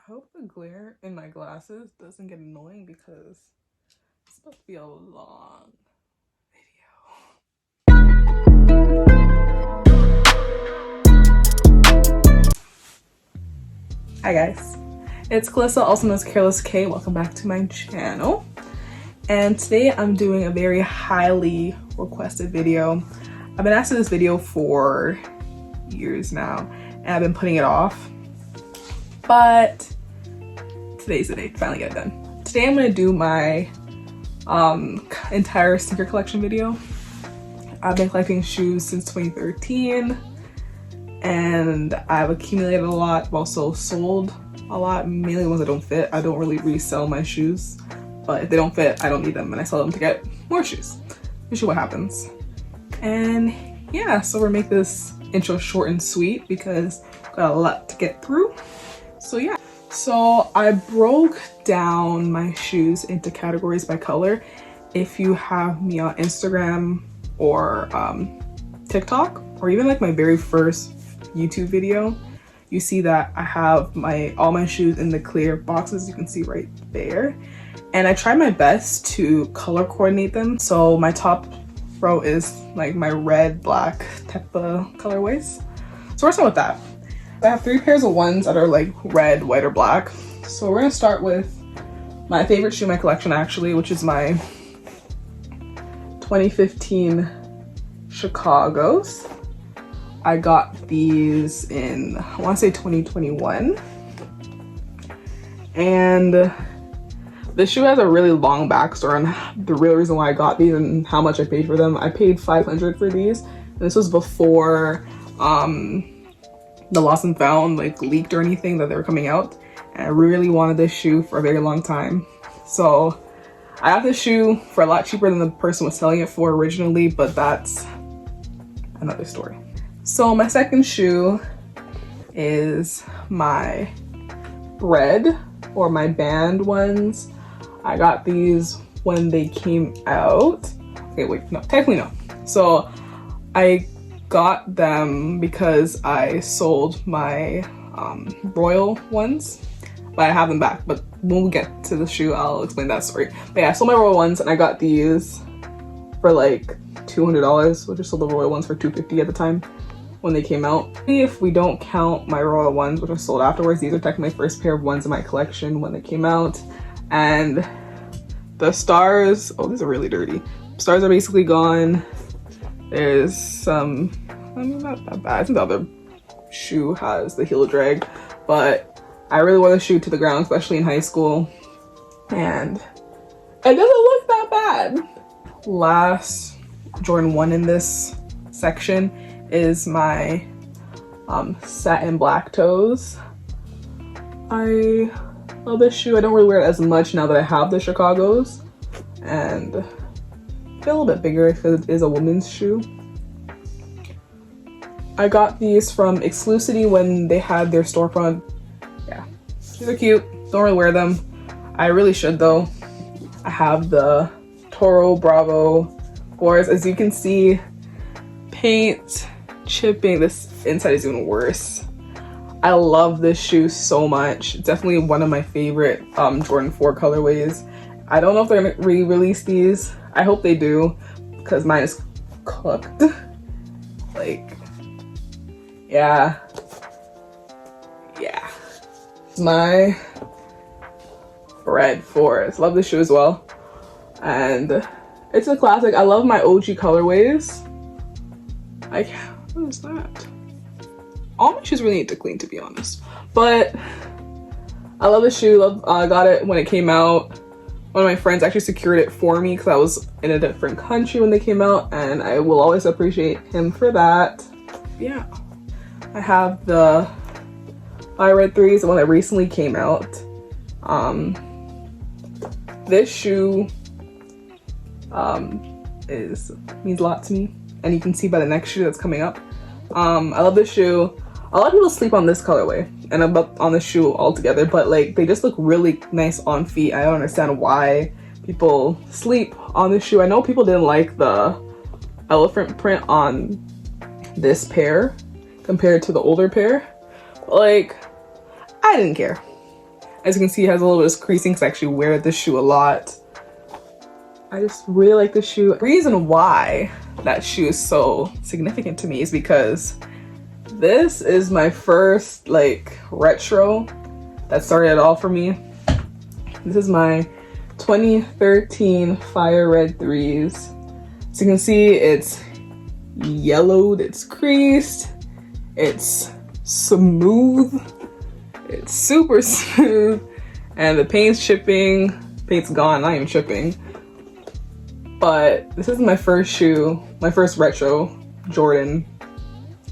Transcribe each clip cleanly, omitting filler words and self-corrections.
I hope the glare in my glasses doesn't get annoying because it's supposed to be a long video. Hi guys, it's Calissa, also known as Careless K. Welcome back to my channel. And today I'm doing a very highly requested video. I've been asked to do this video for years now and I've been putting it off, but today's the day to finally get it done. Today I'm going to do my entire sneaker collection video. I've been collecting shoes since 2013 and I've accumulated a lot. I've also sold a lot, mainly ones that don't fit. I don't really resell my shoes, but if they don't fit, I don't need them and I sell them to get more shoes. Usually what happens. And yeah, so we're gonna make this intro short and sweet because I've got a lot to get through. So yeah. So I broke down my shoes into categories by color. If you have me on Instagram or TikTok, or even like my very first YouTube video, you see that I have all my shoes in the clear boxes you can see right there. And I tried my best to color coordinate them. So my top row is like my red, black type of colorways. So we're starting with that. I have 3 pairs of ones that are like red, white, or black. So we're gonna start with my favorite shoe in my collection actually, which is my 2015 Chicago's. I got these in, I wanna say 2021. And the shoe has a really long backstory on the real reason why I got these and how much I paid for them. I paid $500 for these. And this was before the Lost and Found like leaked or anything that they were coming out, and I really wanted this shoe for a very long time. So I got this shoe for a lot cheaper than the person was selling it for originally, but that's another story. So my second shoe is my red, or my band ones. I got these when they came out. Okay, wait, no, technically no. So I got them because I sold my Royal ones, but I have them back. But when we get to the shoe, I'll explain that story. But yeah, I sold my Royal ones and I got these for like $200, which I sold the Royal ones for $250 at the time when they came out. If we don't count my Royal ones, which were sold afterwards, these are technically my first pair of ones in my collection when they came out. And the stars, oh, these are really dirty. Stars are basically gone. There's some, I mean, not that bad. I think the other shoe has the heel drag, but I really wore the shoe to the ground, especially in high school, and it doesn't look that bad. Last Jordan 1 in this section is my satin black toes. I love this shoe. I don't really wear it as much now that I have the Chicago's, and a little bit bigger because it is a woman's shoe. I got these from Exclusivity when they had their storefront. Yeah, these are cute. Don't really wear them. I really should though. I have the Toro Bravo 4s. As you can see, paint chipping. This inside is even worse. I love this shoe so much. It's definitely one of my favorite Jordan 4 colorways. I don't know if they're gonna re-release these. I hope they do, because mine is cooked. Like, yeah. My red Forest. Love this shoe as well. And it's a classic. I love my OG colorways. Like, what is that? All my shoes really need to clean, to be honest. But I love this shoe. I got it when it came out. One of my friends actually secured it for me because I was in a different country when they came out, and I will always appreciate him for that. Yeah. I have the Fire Red 3s, the one that recently came out. This shoe means a lot to me, and you can see by the next shoe that's coming up. I love this shoe. A lot of people sleep on this colorway and on the shoe altogether, but like they just look really nice on feet. I don't understand why people sleep on this shoe. I know people didn't like the elephant print on this pair compared to the older pair. Like, I didn't care. As you can see, it has a little bit of creasing because I actually wear this shoe a lot. I just really like this shoe. The reason why that shoe is so significant to me is because this is my first like retro that started it all for me. This is my 2013 Fire Red 3s. So you can see it's yellowed, it's creased, it's smooth, it's super smooth, and the paint's chipping. Paint's gone, not even chipping. But this is my first shoe, my first retro Jordan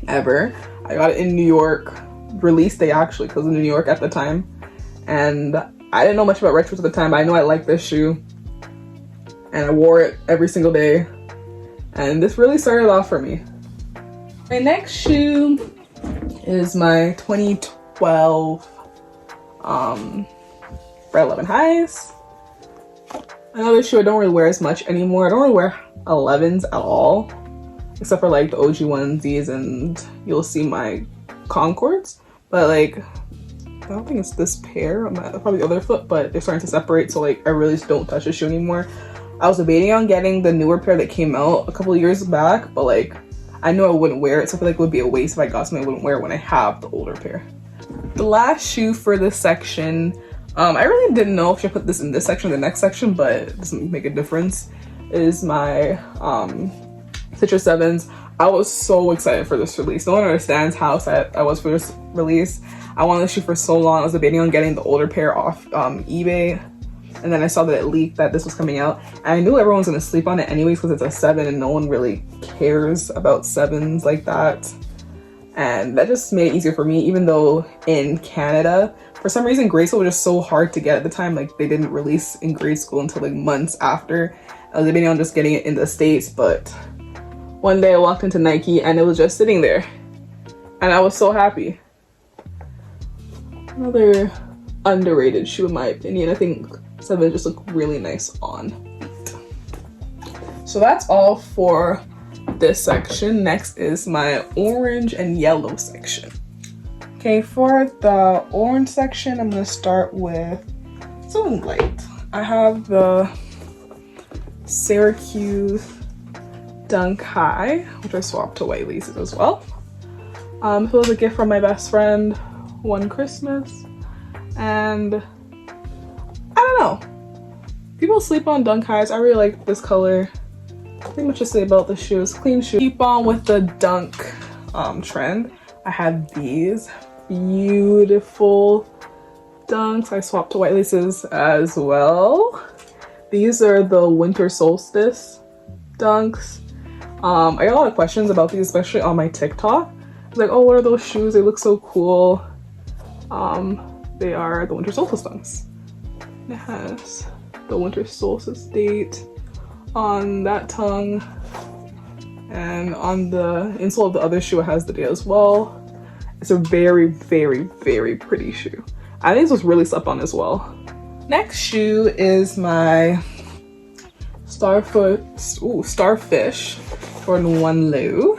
ever. I got it in New York, release day actually, because I was in New York at the time. And I didn't know much about retros at the time, but I know I liked this shoe. And I wore it every single day. And this really started off for me. My next shoe is my 2012 Fred 11 Highs. Another shoe I don't really wear as much anymore. I don't really wear 11s at all, except for like the OG onesies, and you'll see my Concords. But like, I don't think it's this pair on my, probably the other foot, but they're starting to separate, so like I really just don't touch the shoe anymore. I was debating on getting the newer pair that came out a couple of years back, but like I knew I wouldn't wear it, so I feel like it would be a waste if I got something I wouldn't wear when I have the older pair. The last shoe for this section, I really didn't know if I should put this in this section or the next section, but it doesn't make a difference, is my Citrus 7s. I was so excited for this release. No one understands how excited I was for this release. I wanted this shoe for so long. I was debating on getting the older pair off eBay, and then I saw that it leaked that this was coming out. And I knew everyone was gonna sleep on it anyways because it's a 7 and no one really cares about 7s like that. And that just made it easier for me, even though in Canada, for some reason, grade school was just so hard to get at the time. Like they didn't release in grade school until like months after. I was debating on just getting it in the States, but one day I walked into Nike and it was just sitting there. And I was so happy. Another underrated shoe in my opinion. I think 7s just look really nice on feet. So that's all for this section. Next is my orange and yellow section. Okay, for the orange section, I'm gonna start with something light. I have the Syracuse Dunk High, which I swapped to white laces as well. It was a gift from my best friend one Christmas, and I don't know. People sleep on Dunk Highs. I really like this color. Pretty much to say about the shoes. Clean shoe. Keep on with the Dunk trend. I have these beautiful Dunks. I swapped to white laces as well. These are the Winter Solstice Dunks. I got a lot of questions about these, especially on my TikTok. It's like, oh, what are those shoes? They look so cool. They are the Winter Solstice Dunks. It has the Winter Solstice date on that tongue, and on the insole of the other shoe it has the date as well. It's a very, very, very pretty shoe. I think this was really slept on as well. Next shoe is my Starfish Jordan 1 Low.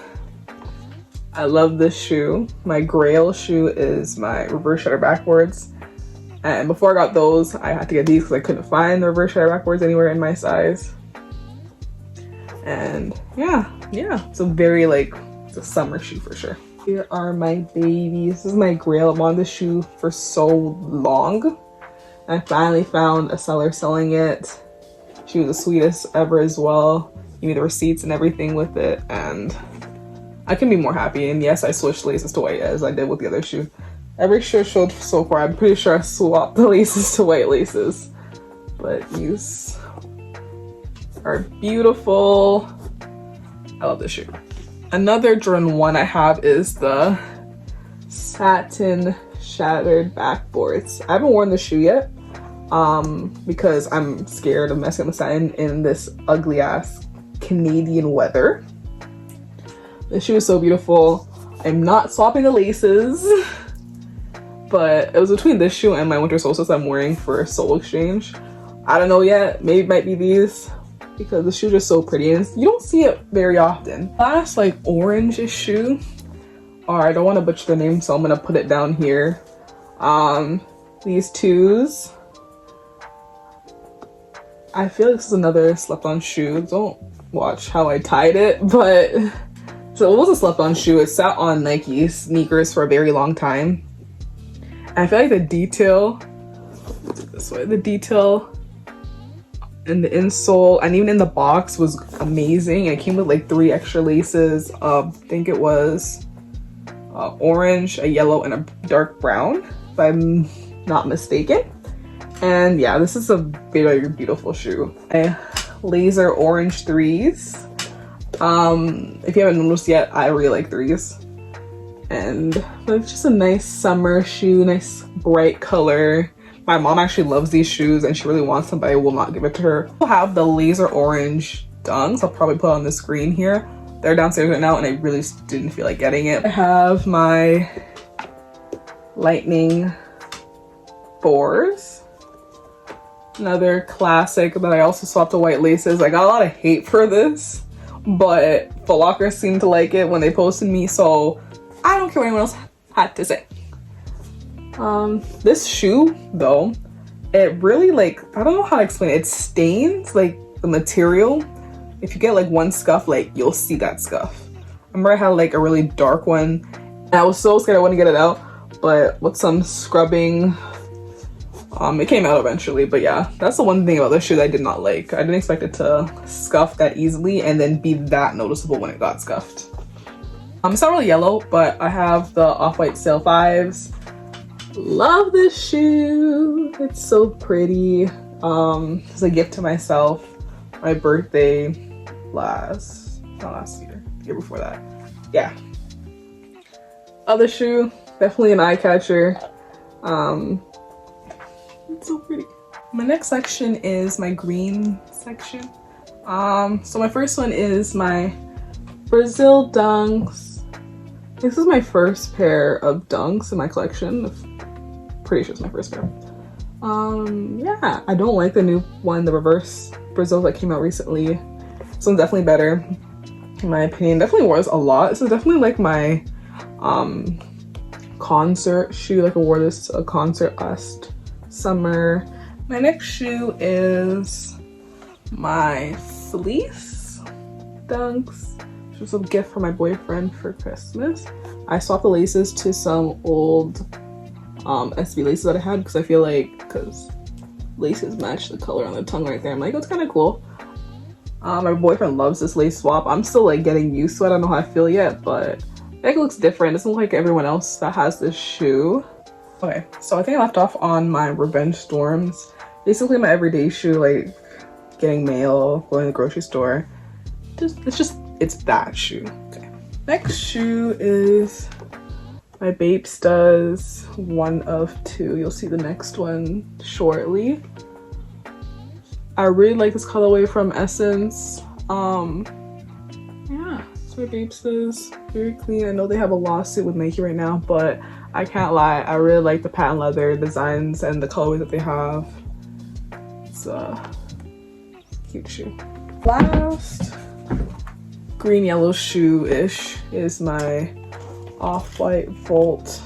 I love this shoe. My grail shoe is my reverse shutter backwards. And before I got those, I had to get these because I couldn't find the reverse shutter backwards anywhere in my size. And yeah, it's a very it's a summer shoe for sure. Here are my babies. This is my grail. I wanted this shoe for so long. I finally found a seller selling it. She was the sweetest ever as well. Gave me the receipts and everything with it, and I couldn't be more happy. And yes, I switched laces to white as I did with the other shoe. Every shoe I showed so far, I'm pretty sure I swapped the laces to white laces. But these are beautiful. I love this shoe. Another Jordan 1 I have is the Satin Shattered Backboards. I haven't worn this shoe yet because I'm scared of messing up the satin in this ugly ass Canadian weather. This shoe is so beautiful. I'm not swapping the laces, but it was between this shoe and my Winter Solstice I'm wearing for Soul Exchange. I don't know yet. Maybe it might be these, because the shoes are so pretty and you don't see it very often. Last orange-ish shoe, or I don't want to butcher the name, so I'm gonna put it down here. these twos. I feel like this is another slept-on shoe. Don't watch how I tied it, but so it was a slept-on shoe. It sat on Nike sneakers for a very long time. And I feel like the detail, this way, the detail in the insole and even in the box was amazing. It came with like 3 extra laces. I think it was orange, a yellow, and a dark brown, if I'm not mistaken. And yeah, this is a very beautiful shoe. Laser orange 3s. If you haven't noticed yet, I really like 3s. And it's just a nice summer shoe, nice bright color. My mom actually loves these shoes and she really wants them, but I will not give it to her. I'll have the laser orange Dunks. I'll probably put on the screen here. They're downstairs right now and I really didn't feel like getting it. I have my Lightning 4s. Another classic, but I also swapped the white laces. I got a lot of hate for this, but Foot Locker seemed to like it when they posted me, so I don't care what anyone else had to say. This shoe though, it really like, I don't know how to explain it. It stains like the material. If you get like one scuff, like you'll see that scuff. I remember I had like a really dark one and I was so scared I wouldn't get it out, but with some scrubbing, it came out eventually. But yeah, that's the one thing about this shoe that I did not like. I didn't expect it to scuff that easily and then be that noticeable when it got scuffed. It's not really yellow, but I have the Off-White Sail 5s. Love this shoe. It's so pretty. It's a gift to myself. My birthday not last year, the year before that. Yeah. Other shoe, definitely an eye catcher. It's so pretty. My next section is my green section. So my first one is my Brazil Dunks. This is my first pair of Dunks in my collection. I'm pretty sure it's my first pair. Yeah, I don't like the new one, the reverse Brazil that came out recently. This one's definitely better, in my opinion. Definitely wears a lot. This is definitely like my concert shoe. Like I wore this to a concert last summer. My next shoe is my fleece Dunks. It was a gift from my boyfriend for Christmas. I swapped the laces to some old SB laces that I had because I feel like, because laces match the color on the tongue right there. I'm like, oh, it's kind of cool. My boyfriend loves this lace swap. I'm still like getting used to it. I don't know how I feel yet, but I think it looks different. It doesn't look like everyone else that has this shoe. Okay, so I think I left off on my Revenge Storms. Basically my everyday shoe, like getting mail, going to the grocery store. It's that shoe. Okay. Next shoe is my Bapestas, one of 2. You'll see the next one shortly. I really like this colorway from Essence. Yeah, it's my Bapestas. Very clean. I know they have a lawsuit with Nike right now, but I can't lie. I really like the patent leather designs and the colorway that they have. It's a cute shoe. Last green yellow shoe-ish is my Off-White Volt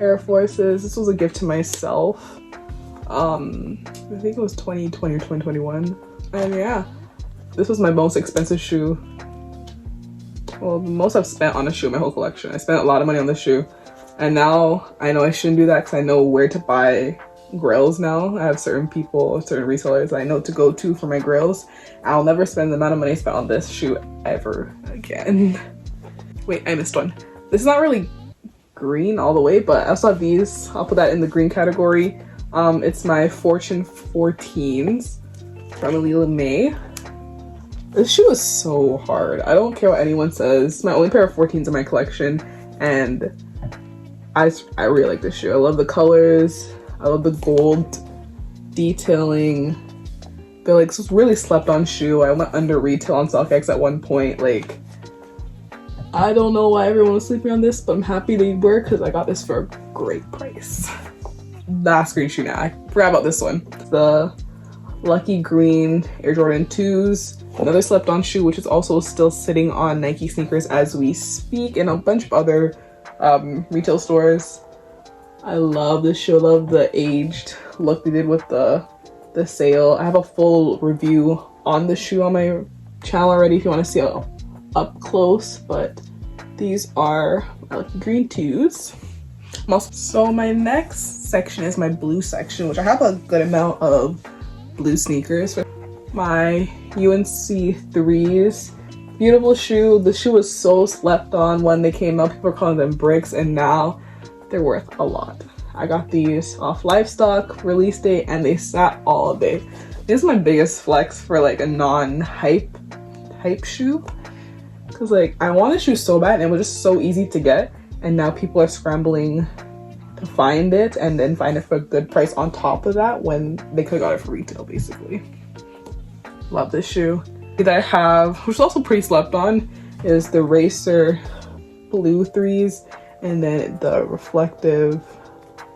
Air Forces. This was a gift to myself. I think it was 2020 or 2021. And yeah, this was my most expensive shoe. Well, the most I've spent on a shoe in my whole collection. I spent a lot of money on this shoe. And now I know I shouldn't do that because I know where to buy grails now. I have certain people, certain resellers I know to go to for my grails. I'll never spend the amount of money I spent on this shoe ever again. Wait, I missed one. This is not really green all the way, but I also have these. I'll put that in the green category. It's my Fortune 14s from Alila May. This shoe is so hard. I don't care what anyone says. It's my only pair of 14s in my collection, and I really like this shoe. I love the colors. I love the gold detailing. I feel like this was really slept on shoe. I went under retail on StockX at one point. Like, I don't know why everyone was sleeping on this, but I'm happy they were because I got this for a great price. Last green shoe now. I forgot about this one. The Lucky Green Air Jordan 2s. Another slept on shoe, which is also still sitting on Nike sneakers as we speak and a bunch of other retail stores. I love this shoe. I love the aged look they did with the sale. I have a full review on the shoe on my channel already if you want to see it up close, but these are my lucky green twos. So my next section is my blue section, which I have a good amount of blue sneakers. My UNC 3s. Beautiful shoe. The shoe was so slept on when they came out. People were calling them bricks, and now they're worth a lot. I got these off Livestock release date and they sat all day. This is my biggest flex for like a non-hype shoe. Cause like I want a shoe so bad and it was just so easy to get, and now people are scrambling to find it and then find it for a good price on top of that when they could have got it for retail basically. Love this shoe. That I have, which is also pretty slept on, is the Racer blue 3s and then the reflective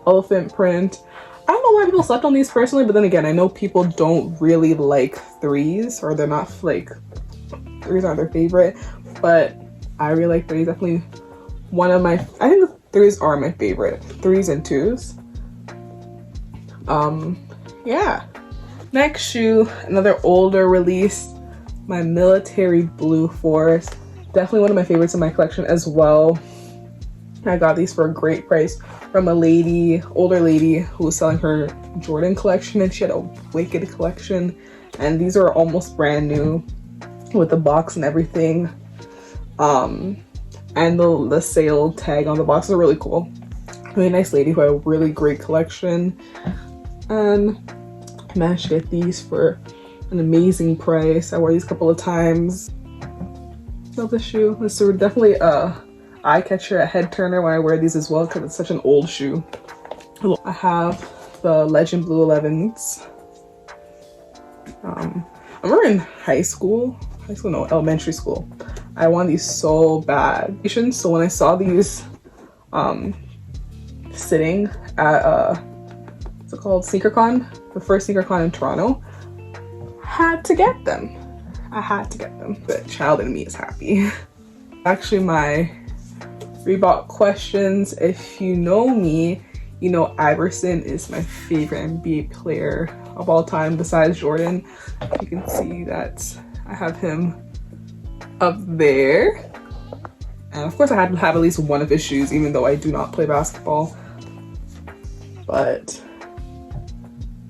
elephant print. I don't know why people slept on these personally, but then again, I know people don't really like 3s, or they're not like, 3s aren't their favorite, but I really like 3s. Definitely one of my, I think the 3s are my favorite, 3s and 2s. Yeah. Next shoe, another older release, my military blue Forest. Definitely one of my favorites in my collection as well. I got these for a great price from a lady, older lady, who was selling her Jordan collection, and she had a Wicked collection, and these are almost brand new with the box and everything. And the sale tag on the box is really cool. Really nice lady who had a really great collection, and I managed to get these for an amazing price. I wore these a couple of times. Love the shoe. This is definitely a eye catcher, a head turner when I wear these as well because it's such an old shoe. I have the Legend Blue 11s. I remember in elementary school, I wanted these so bad. So when I saw these sitting at what's it called, SneakerCon, the first SneakerCon in Toronto, I had to get them. The child in me is happy. Actually, my Reebok questions. If you know me, you know Iverson is my favorite NBA player of all time besides Jordan. You can see that I have him up there. And of course I had to have at least one of his shoes, even though I do not play basketball. But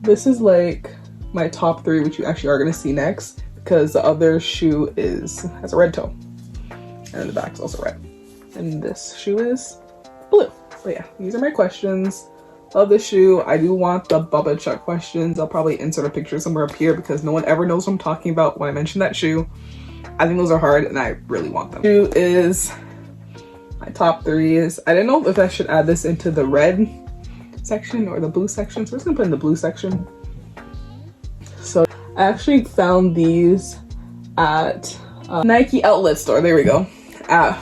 this is like my top 3, which you actually are gonna see next, because the other shoe has a red toe. And the back's also red. And this shoe is blue. But yeah, these are my questions. Love this shoe. I do want the Bubba Chuck questions. I'll probably insert a picture somewhere up here because no one ever knows what I'm talking about when I mention that shoe. I think those are hard and I really want them. Shoe is my top 3s. I didn't know if I should add this into the red section or the blue section, so we're just gonna put in the blue section. So I actually found these at Nike outlet store. There we go. At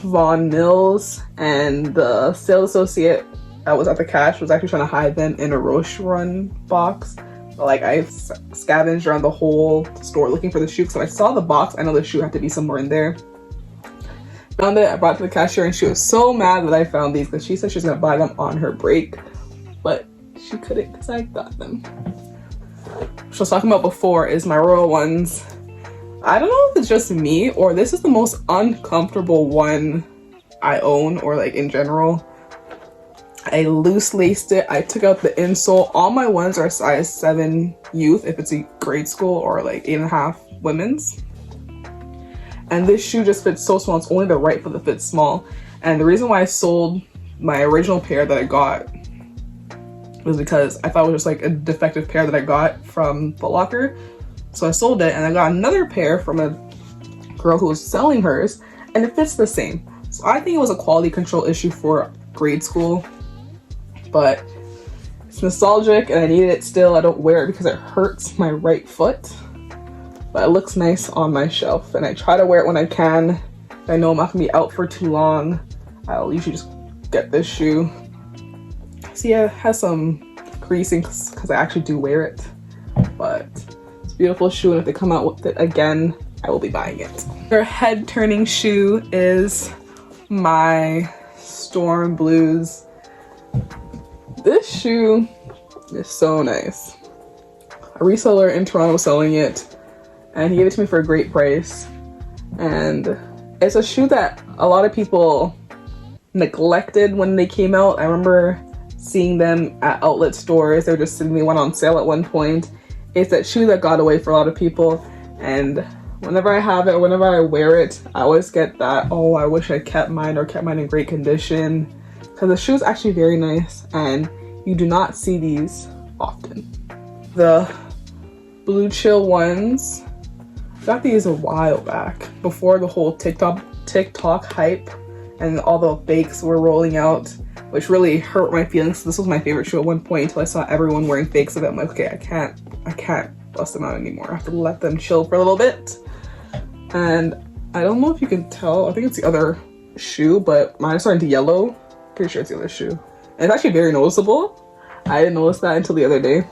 Vaughan Mills, and the sales associate that was at the cash was actually trying to hide them in a Roche Run box. But like I scavenged around the whole store looking for the shoe, so I saw the box. I know the shoe had to be somewhere in there. Found it, I brought it to the cashier, and she was so mad that I found these because she said she was gonna buy them on her break, but she couldn't because I got them. What I was talking about before is my Royal Ones. I don't know if it's just me or this is the most uncomfortable one I own, or like in general. I loose laced it. I took out the insole. All my ones are size 7 youth if it's a grade school, or like 8.5 women's. And this shoe just fits so small. It's only the right foot that fits small. And the reason why I sold my original pair that I got was because I thought it was just like a defective pair that I got from Foot Locker. So I sold it and I got another pair from a girl who was selling hers, and it fits the same. So I think it was a quality control issue for grade school, but it's nostalgic and I need it still. I don't wear it because it hurts my right foot, but it looks nice on my shelf and I try to wear it when I can. If I know I'm not gonna be out for too long, I'll usually just get this shoe. See, it has some creasing because I actually do wear it, but beautiful shoe, and if they come out with it again, I will be buying it. Their head turning shoe is my Storm Blues This shoe is so nice. A reseller in Toronto was selling it, and he gave it to me for a great price. And it's a shoe that a lot of people neglected when they came out. I remember seeing them at outlet stores. They were just sitting, they went on sale at one point. It's that shoe that got away for a lot of people, and whenever I have it or whenever I wear it, I always get that, oh, I wish I kept mine or kept mine in great condition, because the shoe is actually very nice and you do not see these often. The Blue Chill ones, got these a while back before the whole TikTok hype and all the fakes were rolling out, which really hurt my feelings. This was my favorite shoe at one point until I saw everyone wearing fakes of it. I'm like, okay, I can't bust them out anymore. I have to let them chill for a little bit. And I don't know if you can tell, I think it's the other shoe, but mine is starting to yellow. Pretty sure it's the other shoe. And it's actually very noticeable. I didn't notice that until the other day,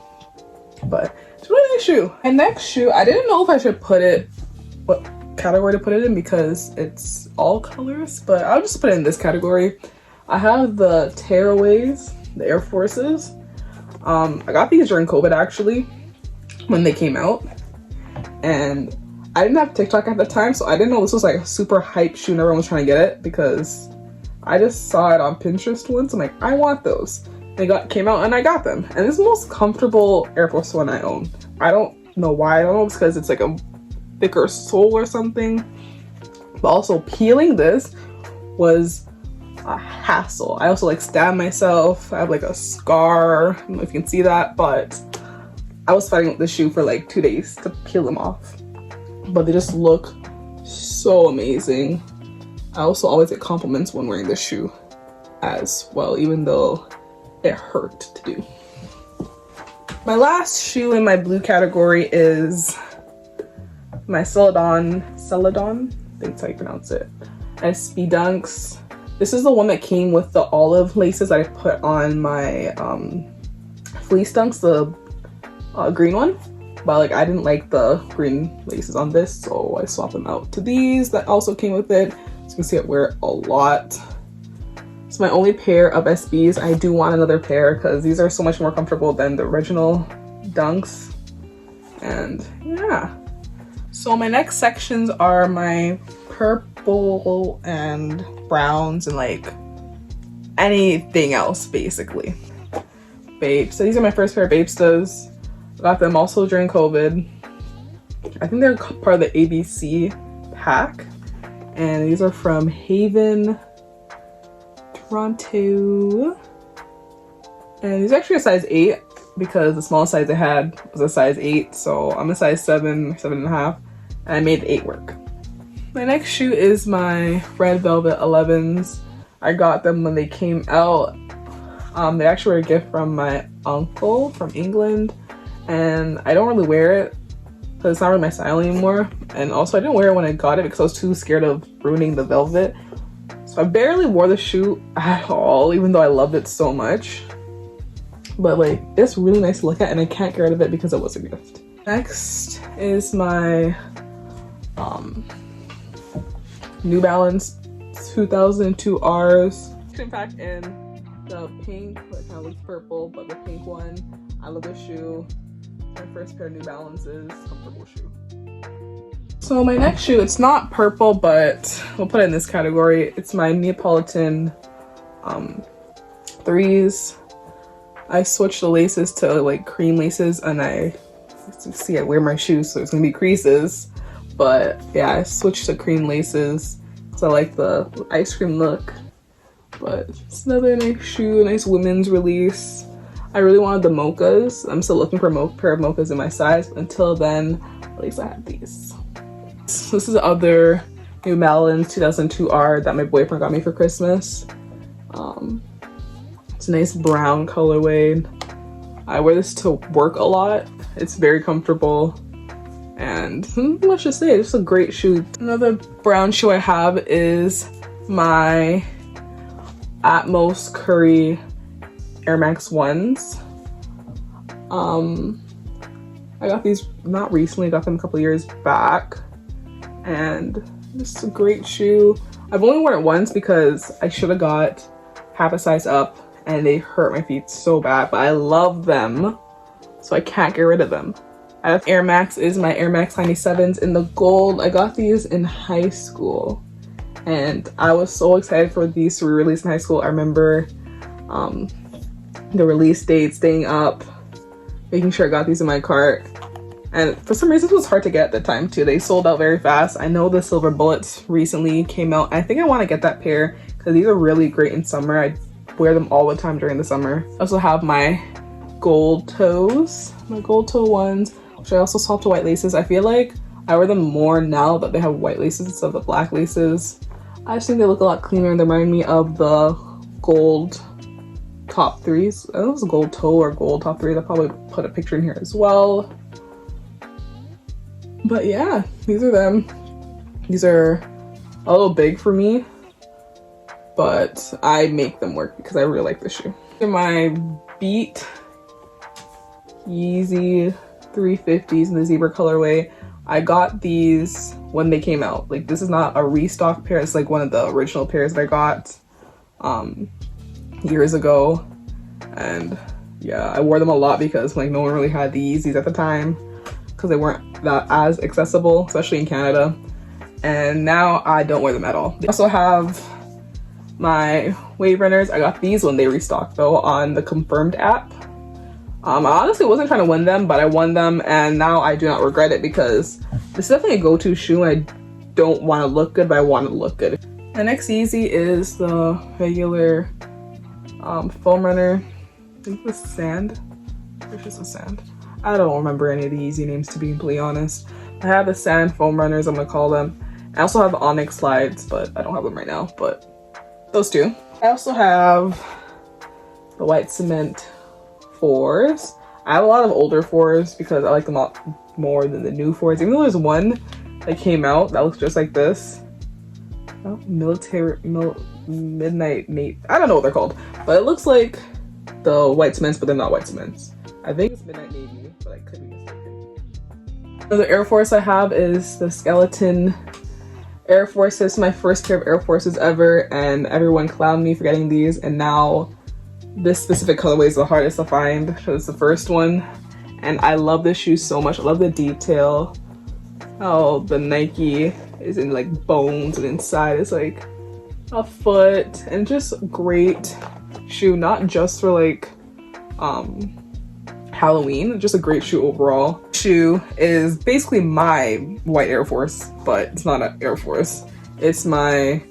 but it's a really nice shoe. My next shoe, I didn't know if I should put it, what category to put it in, because it's all colors, but I'll just put it in this category. I have the Tearaways, the Air Forces. I got these during COVID actually, when they came out, and I didn't have TikTok at the time, so I didn't know this was like a super hype shoe and everyone was trying to get it, because I just saw it on Pinterest once. I'm like, I want those. They came out and I got them. And this is the most comfortable Air Force One I own. I don't know why. I don't know if it's because it's like a thicker sole or something. But also peeling this was a hassle. I also like stabbed myself. I have like a scar. I don't know if you can see that, but I was fighting with the shoe for like 2 days to peel them off. But they just look so amazing. I also always get compliments when wearing this shoe as well, even though it hurt to do. My last shoe in my blue category is my Celadon, I think that's how you pronounce it, SB Dunks. This is the one that came with the olive laces that I put on my fleece dunks, the green one. But like I didn't like the green laces on this, so I swapped them out to these that also came with it. So you can see I wear it a lot. It's my only pair of SBs. I do want another pair because these are so much more comfortable than the original Dunks. And yeah. So my next sections are my purple and browns and like anything else basically. Babe. So these are my first pair of Babestas. Got them also during COVID. I think they're part of the ABC pack. And these are from Haven, Toronto. And these are actually a size 8 because the smallest size I had was a size 8. So I'm a size 7, 7.5. And I made the 8 work. My next shoe is my Red Velvet 11s. I got them when they came out. They actually were a gift from my uncle from England. And I don't really wear it because it's not really my style anymore. And also I didn't wear it when I got it because I was too scared of ruining the velvet. So I barely wore the shoe at all, even though I loved it so much. But like, it's really nice to look at and I can't get rid of it because it was a gift. Next is my New Balance 2002 Rs. In fact, in the pink, it kind of looks purple, but the pink one, I love this shoe. My first pair of New Balances, comfortable shoe. So my next shoe, it's not purple, but we'll put it in this category. It's my Neapolitan 3s. I switched the laces to like cream laces, and I wear my shoes, so it's gonna be creases. But yeah, I switched to cream laces because I like the ice cream look. But it's another nice shoe, a nice women's release. I really wanted the mochas. I'm still looking for a pair of mochas in my size, but until then, at least I have these. So this is the other New Balance 2002 R that my boyfriend got me for Christmas. It's a nice brown colorway. I wear this to work a lot. It's very comfortable. And let's just say, it's a great shoe. Another brown shoe I have is my Atmos Curry Air Max 1s. I got these not recently, got them a couple years back, and this is a great shoe. I've only worn it once because I should have got half a size up and they hurt my feet so bad, but I love them, so I can't get rid of them. I have Air Max is my Air Max 97s in the gold. I got these in high school and I was so excited for these to be released in high school. I remember the release date, staying up, making sure I got these in my cart. And for some reason, it was hard to get at the time too. They sold out very fast. I know the Silver Bullets recently came out. I think I want to get that pair because these are really great in summer. I wear them all the time during the summer. I also have my gold toes, my gold toe ones, which I also swapped to white laces. I feel like I wear them more now that they have white laces instead of the black laces. I just think they look a lot cleaner. They remind me of the gold top threes. I don't know if it was gold toe or gold top threes. I'll probably put a picture in here as well. But yeah, these are them. These are a little big for me, but I make them work because I really like this shoe. These are my Beat Yeezy 350s in the zebra colorway. I got these when they came out. Like, this is not a restock pair. It's like one of the original pairs that I got years ago. And yeah, I wore them a lot because like no one really had the Yeezys at the time because they weren't that as accessible, especially in Canada. And now I don't wear them at all. I also have my Wave Runners. I got these when they restocked though on the Confirmed app. I honestly wasn't trying to win them, but I won them and now I do not regret it because this is definitely a go-to shoe. I don't want to look good, but I want to look good. The next Yeezy is the regular foam runner. I think it was Sand. It's just a Sand. I don't remember any of the Yeezy names, to be completely honest. I have the Sand foam runners, I'm gonna call them. I also have Onyx slides, but I don't have them right now, but those two. I also have the white cement 4s. I have a lot of older 4s because I like them a lot more than the new 4s. Even though there's one that came out that looks just like this. Oh, Midnight Nate. I don't know what they're called, but it looks like the white cements, but they're not white cements. I think it's Midnight Navy, but I could be mistaken. Another Air Force I have is the Skeleton Air Force. This is my first pair of Air Forces ever, and everyone clowned me for getting these, and now this specific colorway is the hardest to find because it's the first one. And I love this shoe so much. I love the detail. How the Nike is in like bones and inside is like a foot, and just great shoe, not just for like Halloween, just a great shoe overall. Shoe is basically my white Air Force, but it's not an Air Force. It's my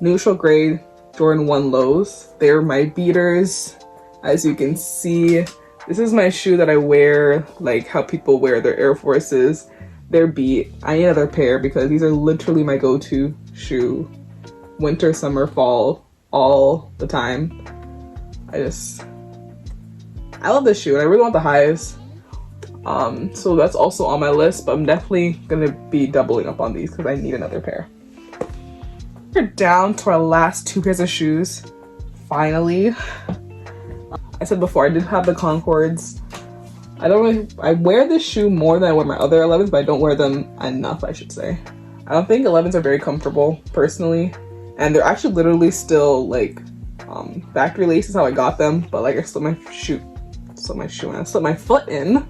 neutral gray Jordan 1 lows. They're my beaters. As you can see, this is my shoe that I wear like how people wear their Air Forces. They're beat. I need another pair because these are literally my go-to shoe. Winter, summer, fall, all the time. I love this shoe and I really want the highs. So that's also on my list, but I'm definitely gonna be doubling up on these because I need another pair. We're down to our last two pairs of shoes. Finally. I said before, I did have the Concords. I wear this shoe more than I wear my other 11s, but I don't wear them enough, I should say. I don't think 11s are very comfortable, personally. And they're actually literally still like factory lace is how I got them, but like I slipped my foot in.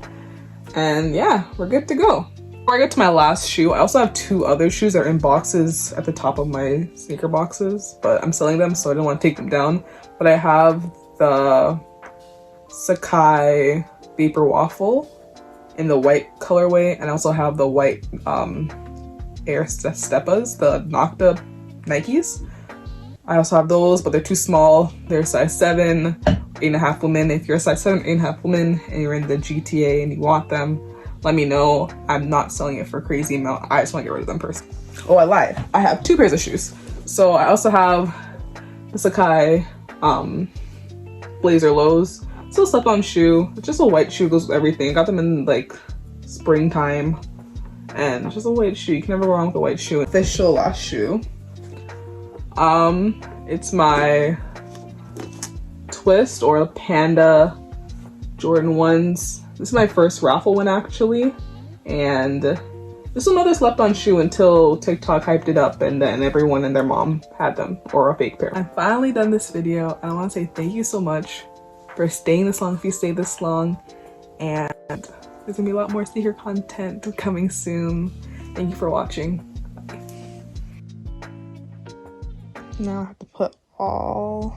And yeah, we're good to go. Before I get to my last shoe, I also have two other shoes that are in boxes at the top of my sneaker boxes, but I'm selling them, so I didn't want to take them down. But I have the Sacai Vapor Waffle in the white colorway, and I also have the white Air Stepas, the Nocta Nikes. I also have those, but they're too small. They're size 7, 8.5 women. If you're a size 7, 8.5 women, and you're in the GTA and you want them, let me know. I'm not selling it for a crazy amount. I just want to get rid of them personally. Oh, I lied. I have two pairs of shoes. So I also have the Sacai Blazer Lows. Still slip-on shoe. It's just a white shoe, goes with everything. I got them in like springtime, and it's just a white shoe. You can never go wrong with a white shoe. Official last shoe. It's my Twist or Panda Jordan 1s. This is my first raffle win actually, and This was another slept-on shoe until TikTok hyped it up and then everyone and their mom had them, or a fake pair. I'm finally done this video. I want to say thank you so much for staying this long if you stayed this long, and there's gonna be a lot more sneaker content coming soon. Thank you for watching. Bye. Now I have to put all